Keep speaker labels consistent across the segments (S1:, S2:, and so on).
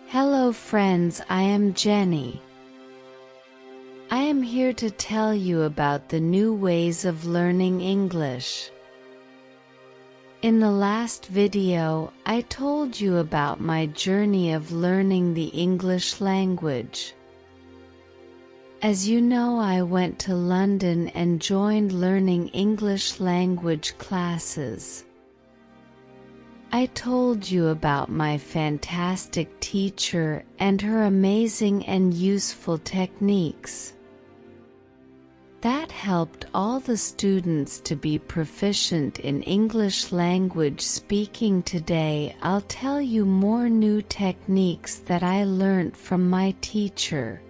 S1: Hello friends, I am Jenny. I am here to tell you about the new ways of learning English. In the last video, I told you about my journey of learning the English language. As you know, I went to London and joined learning English language classes. I told you about my fantastic teacher and her amazing and useful techniques. That helped all the students to be proficient in English language speaking. Today, I'll tell you more new techniques that I learned from my teacher.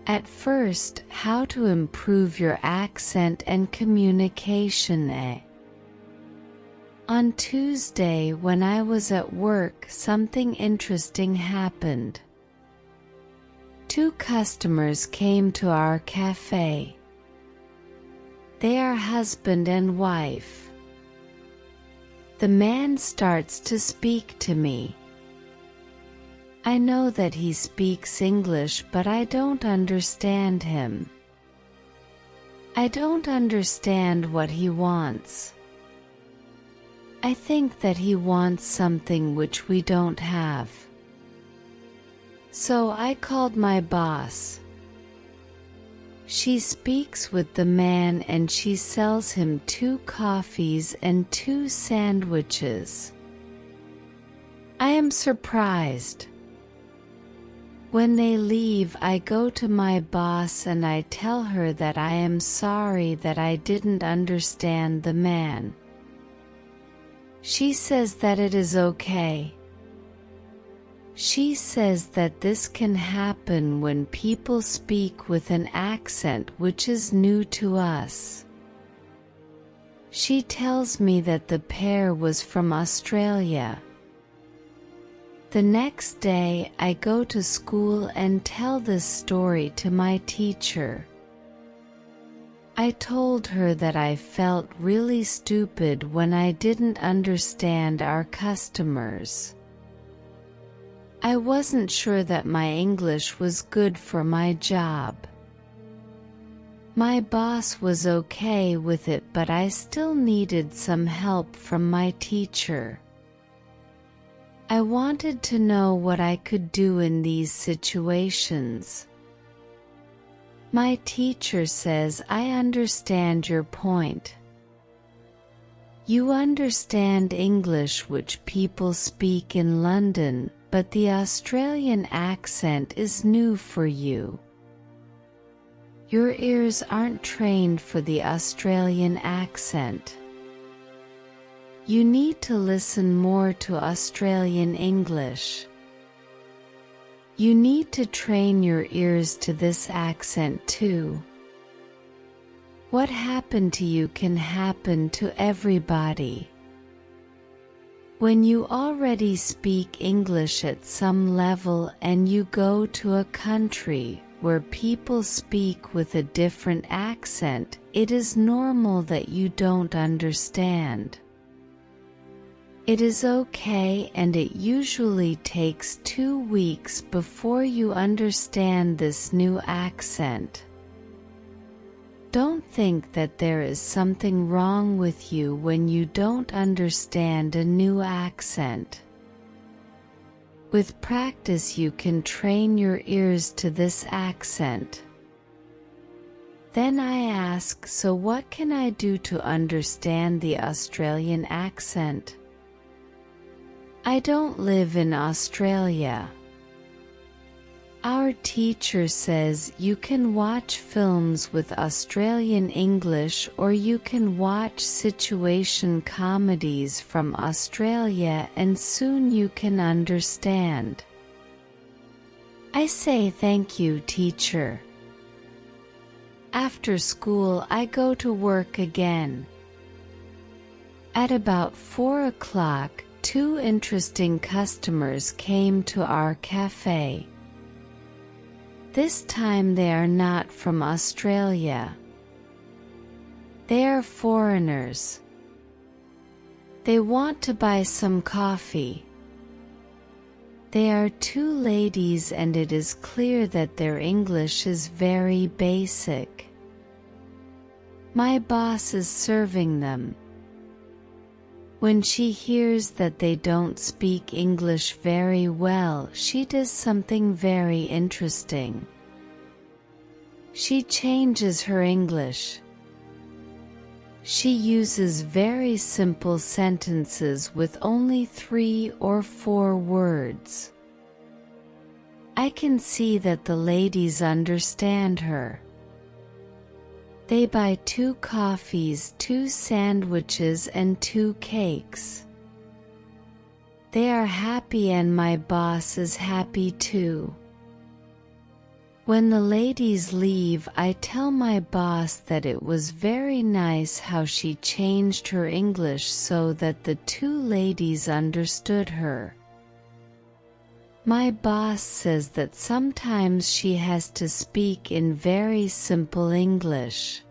S1: At first, how to improve your accent and communication. On Tuesday, when I was at work, something interesting happened. Two customers came to our cafe. They are husband and wife. The man starts to speak to me. I know that he speaks English, but I don't understand him. I don't understand what he wants. I think that he wants something which we don't have. So I called my boss. She speaks with the man and she sells him 2 coffees and 2 sandwiches. I am surprised. When they leave, I go to my boss and I tell her that I am sorry that I didn't understand the man. She says that it is okay. She says that this can happen when people speak with an accent which is new to us. She tells me that the pair was from Australia. The next day, I go to school and tell this story to my teacher. I told her that I felt really stupid when I didn't understand our customers. I wasn't sure that my English was good for my job. My boss was okay with it, but I still needed some help from my teacher. I wanted to know what I could do in these situations. My teacher says, I understand your point. You understand English which people speak in London, but the Australian accent is new for you. Your ears aren't trained for the Australian accent. You need to listen more to Australian English. You need to train your ears to this accent too. What happened to you can happen to everybody. When you already speak English at some level and you go to a country where people speak with a different accent, it is normal that you don't understand. It is okay, and it usually takes 2 weeks before you understand this new accent. Don't think that there is something wrong with you when you don't understand a new accent. With practice, you can train your ears to this accent. Then I ask, so what can I do to understand the Australian accent? I don't live in Australia. Our teacher says you can watch films with Australian English, or you can watch situation comedies from Australia, and soon you can understand. I say thank you, teacher. After school, I go to work again. At about 4 o'clock, 2 interesting customers came to our cafe. This time they are not from Australia. They are foreigners. They want to buy some coffee. They are two ladies and it is clear that their English is very basic. My boss is serving them. When she hears that they don't speak English very well, she does something very interesting. She changes her English. She uses very simple sentences with only 3 or 4 words. I can see that the ladies understand her. They buy 2 coffees, 2 sandwiches and 2 cakes. They are happy and my boss is happy too. When the ladies leave, I tell my boss that it was very nice how she changed her English so that the 2 ladies understood her. My boss says that sometimes she has to speak in very simple English.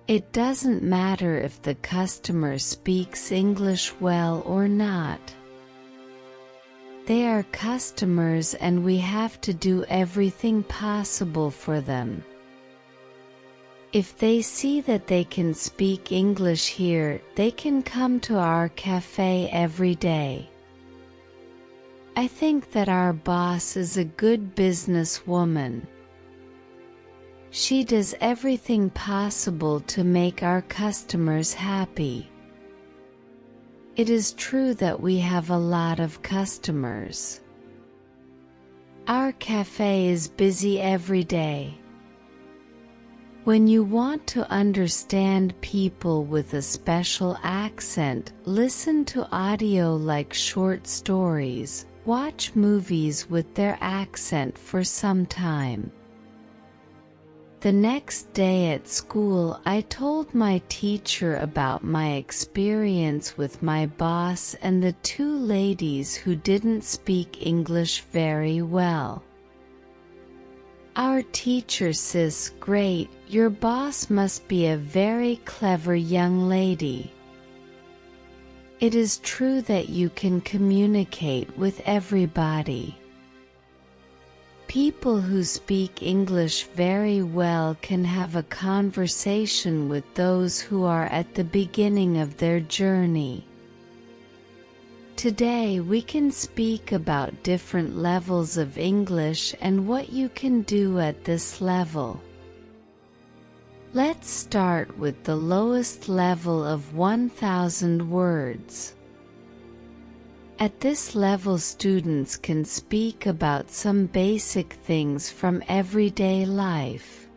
S1: It doesn't matter if the customer speaks English well or not. They are customers and we have to do everything possible for them. If they see that they can speak English here, they can come to our cafe every day. I think that our boss is a good businesswoman. She does everything possible to make our customers happy. It is true that we have a lot of customers. Our cafe is busy every day. When you want to understand people with a special accent, listen to audio like short stories, watch movies with their accent for some time. The next day at school, I told my teacher about my experience with my boss and the 2 ladies who didn't speak English very well. Our teacher says, "Great, your boss must be a very clever young lady." It is true that you can communicate with everybody. People who speak English very well can have a conversation with those who are at the beginning of their journey. Today we can speak about different levels of English and what you can do at this level. Let's start with the lowest level of 1,000 words. At this level, students can speak about some basic things from everyday life.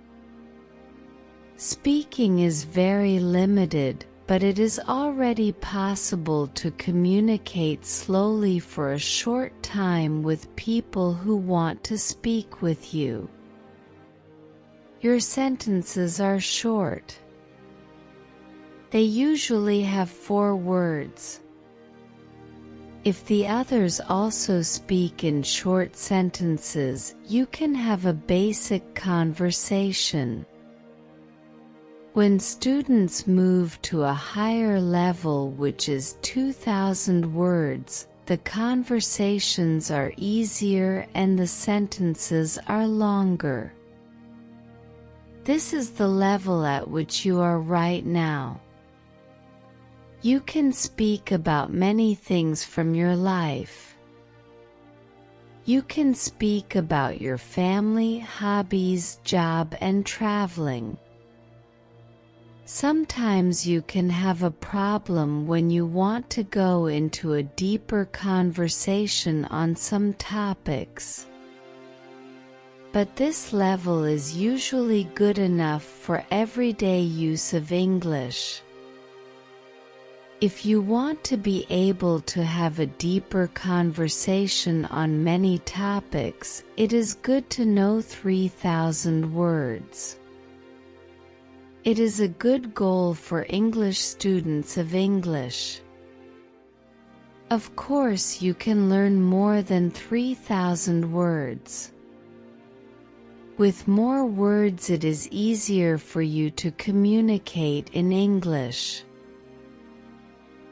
S1: Speaking is very limited, but it is already possible to communicate slowly for a short time with people who want to speak with you. Your sentences are short. They usually have 4 words. If the others also speak in short sentences, you can have a basic conversation. When students move to a higher level, which is 2,000 words, the conversations are easier and the sentences are longer. This is the level at which you are right now. You can speak about many things from your life. You can speak about your family, hobbies, job, and traveling. Sometimes you can have a problem when you want to go into a deeper conversation on some topics. But this level is usually good enough for everyday use of English. If you want to be able to have a deeper conversation on many topics, it is good to know 3,000 words. It is a good goal for English students of English. Of course, you can learn more than 3,000 words. With more words, it is easier for you to communicate in English.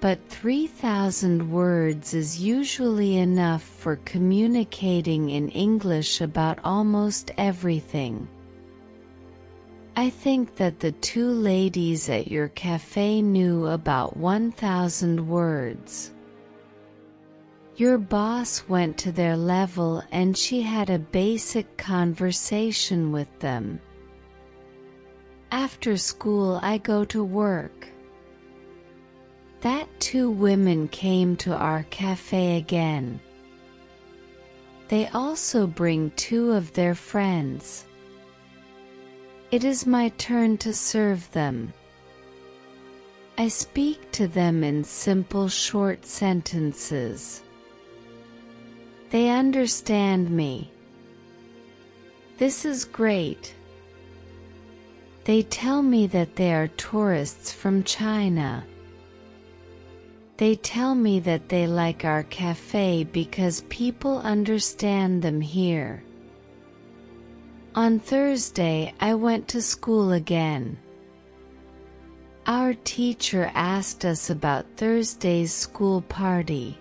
S1: but 3,000 words is usually enough for communicating in English about almost everything. I think that the two ladies at your cafe knew about 1,000 words. Your boss went to their level and she had a basic conversation with them. After school I go to work. That two women came to our cafe again. They also bring two of their friends. It is my turn to serve them. I speak to them in simple short sentences. They understand me. This is great. They tell me that they are tourists from China. They tell me that they like our cafe because people understand them here. On Thursday I went to school again. Our teacher asked us about Thursday's school party.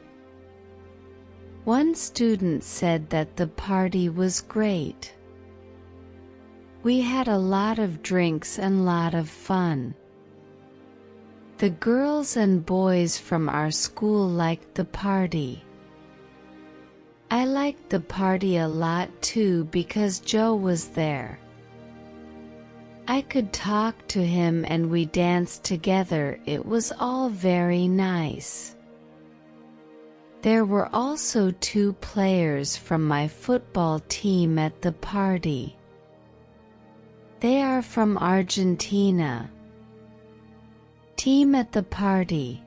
S1: One student said that the party was great. We had a lot of drinks and lot of fun. The girls and boys from our school liked the party. I liked the party a lot too because Joe was there. I could talk to him and we danced together. It was all very nice. There were also two players from my football team at the party. They are from Argentina. Team at the party.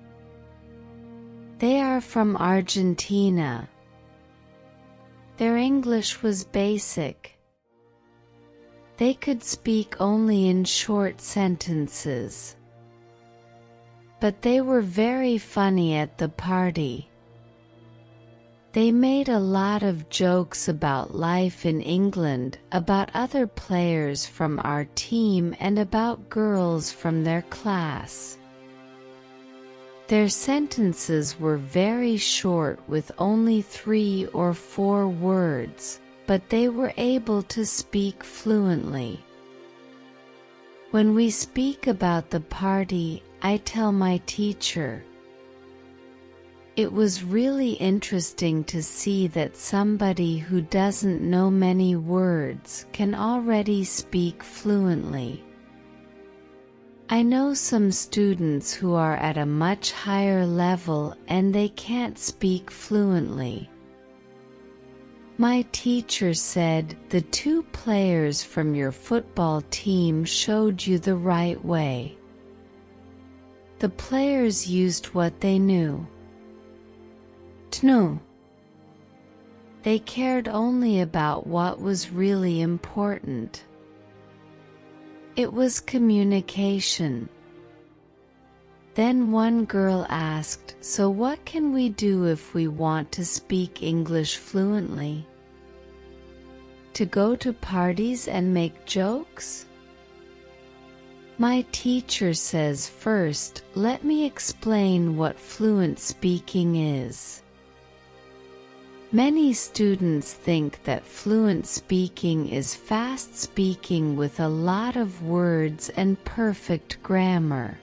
S1: They are from Argentina. Their English was basic. They could speak only in short sentences. But they were very funny at the party. They made a lot of jokes about life in England, about other players from our team and about girls from their class. Their sentences were very short with only 3 or 4 words, but they were able to speak fluently. When we speak about the party, I tell my teacher, "It was really interesting to see that somebody who doesn't know many words can already speak fluently." I know some students who are at a much higher level and they can't speak fluently. My teacher said, "The two players from your football team showed you the right way. The players used what they knew. Tnu. They cared only about what was really important. It was communication." Then one girl asked, "So what can we do if we want to speak English fluently? To go to parties and make jokes?" My teacher says, "First, let me explain what fluent speaking is." Many students think that fluent speaking is fast speaking with a lot of words and perfect grammar.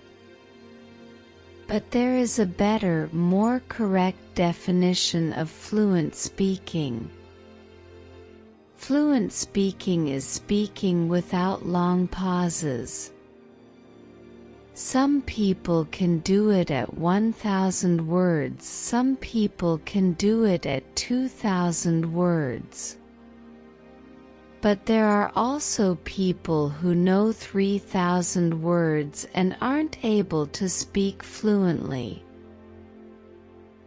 S1: But there is a better, more correct definition of fluent speaking. Fluent speaking is speaking without long pauses. Some people can do it at 1,000 words, some people can do it at 2,000 words. But there are also people who know 3,000 words and aren't able to speak fluently.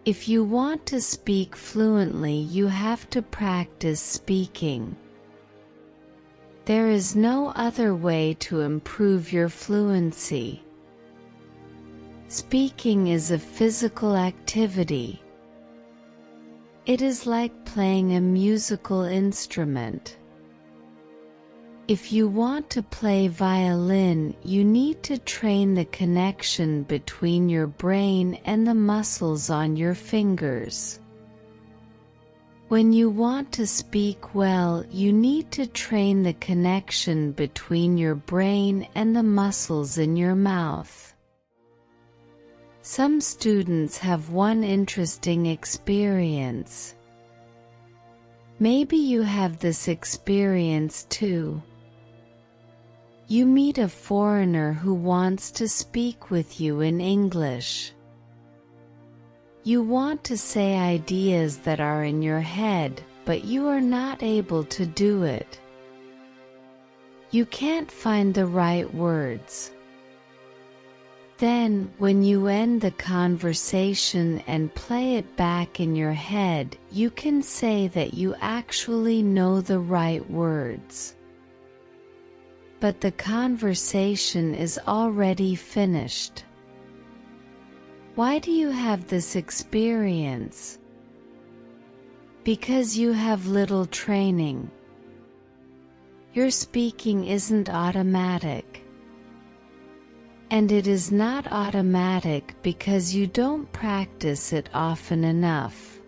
S1: If you want to speak fluently, you have to practice speaking. There is no other way to improve your fluency. Speaking is a physical activity. It is like playing a musical instrument. If you want to play violin, you need to train the connection between your brain and the muscles on your fingers. When you want to speak well, you need to train the connection between your brain and the muscles in your mouth. Some students have one interesting experience. Maybe you have this experience too. You meet a foreigner who wants to speak with you in English. You want to say ideas that are in your head, but you are not able to do it. You can't find the right words. Then, when you end the conversation and play it back in your head, you can say that you actually know the right words. But the conversation is already finished. Why do you have this experience? Because you have little training. Your speaking isn't automatic. And it is not automatic because you don't practice it often enough.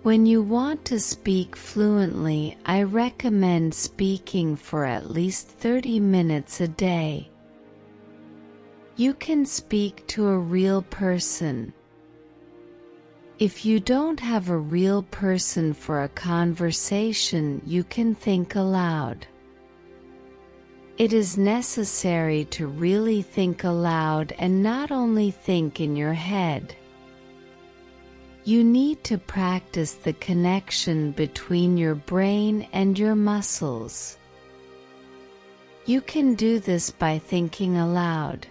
S1: When you want to speak fluently, I recommend speaking for at least 30 minutes a day. You can speak to a real person. If you don't have a real person for a conversation, you can think aloud. It is necessary to really think aloud and not only think in your head. You need to practice the connection between your brain and your muscles. You can do this by thinking aloud.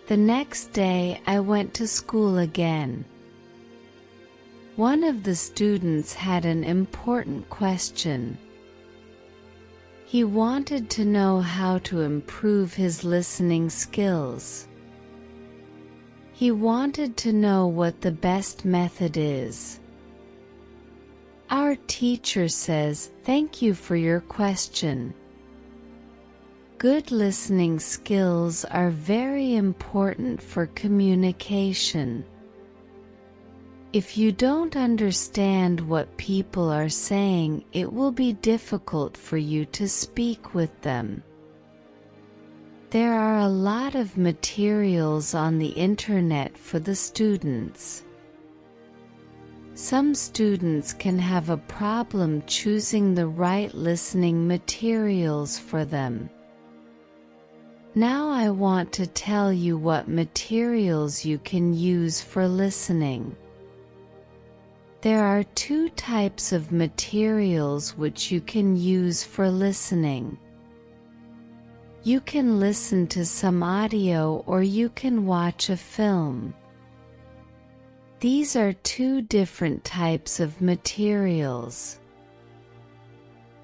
S1: The next day, I went to school again. One of the students had an important question. He wanted to know how to improve his listening skills. He wanted to know what the best method is. Our teacher says, "Thank you for your question." Good listening skills are very important for communication. If you don't understand what people are saying, it will be difficult for you to speak with them. There are a lot of materials on the internet for the students. Some students can have a problem choosing the right listening materials for them. Now I want to tell you what materials you can use for listening. There are two types of materials which you can use for listening. You can listen to some audio or you can watch a film. These are two different types of materials.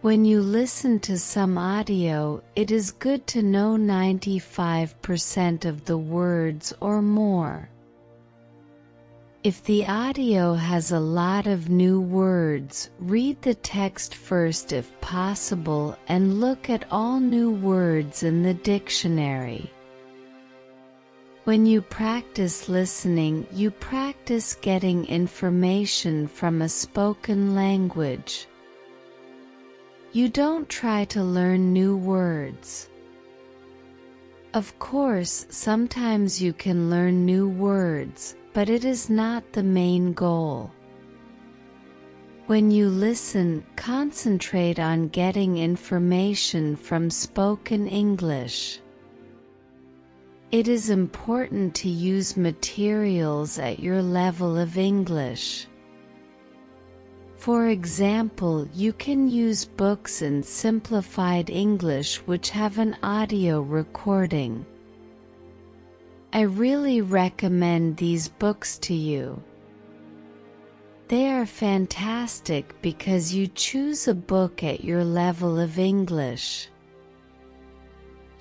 S1: When you listen to some audio, it is good to know 95% of the words or more. If the audio has a lot of new words, read the text first if possible and look at all new words in the dictionary. When you practice listening, you practice getting information from a spoken language. You don't try to learn new words. Of course, sometimes you can learn new words, but it is not the main goal. When you listen, concentrate on getting information from spoken English. It is important to use materials at your level of English. For example, you can use books in simplified English which have an audio recording. I really recommend these books to you. They are fantastic because you choose a book at your level of English.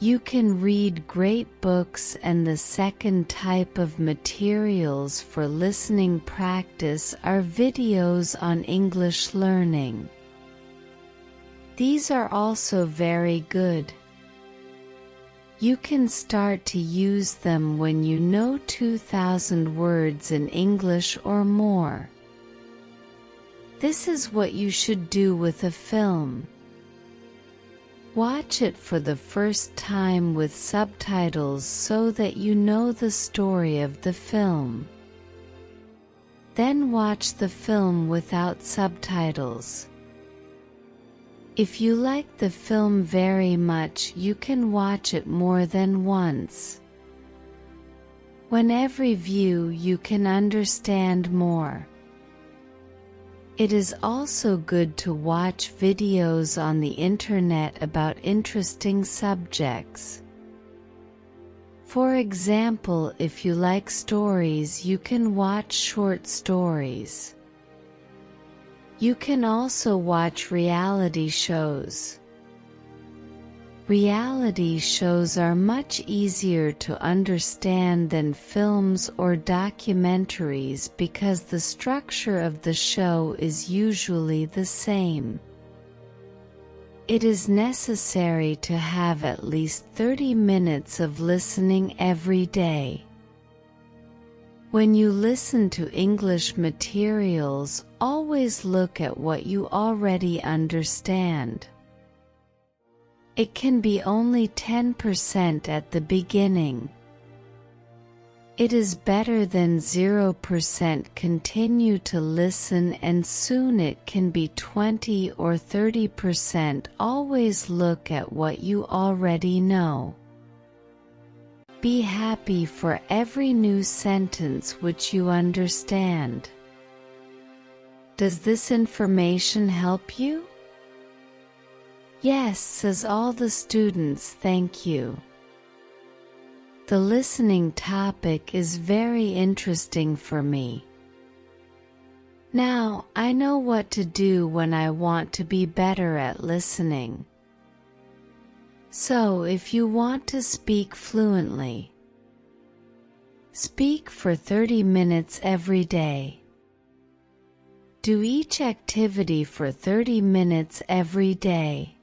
S1: You can read great books, and the second type of materials for listening practice are videos on English learning. These are also very good. You can start to use them when you know 2,000 words in English or more. This is what you should do with a film. Watch it for the first time with subtitles so that you know the story of the film. Then watch the film without subtitles. If you like the film very much, you can watch it more than once. When every view you can understand more. It is also good to watch videos on the internet about interesting subjects. For example, if you like stories, you can watch short stories. You can also watch reality shows. Reality shows are much easier to understand than films or documentaries because the structure of the show is usually the same. It is necessary to have at least 30 minutes of listening every day. When you listen to English materials, always look at what you already understand. It can be only 10% at the beginning. It is better than 0%. Continue to listen and soon it can be 20 or 30%. Always look at what you already know. Be happy for every new sentence which you understand. Does this information help you? Yes, says all the students. Thank you. The listening topic is very interesting for me. Now, I know what to do when I want to be better at listening. So, if you want to speak fluently, speak for 30 minutes every day. Do each activity for 30 minutes every day.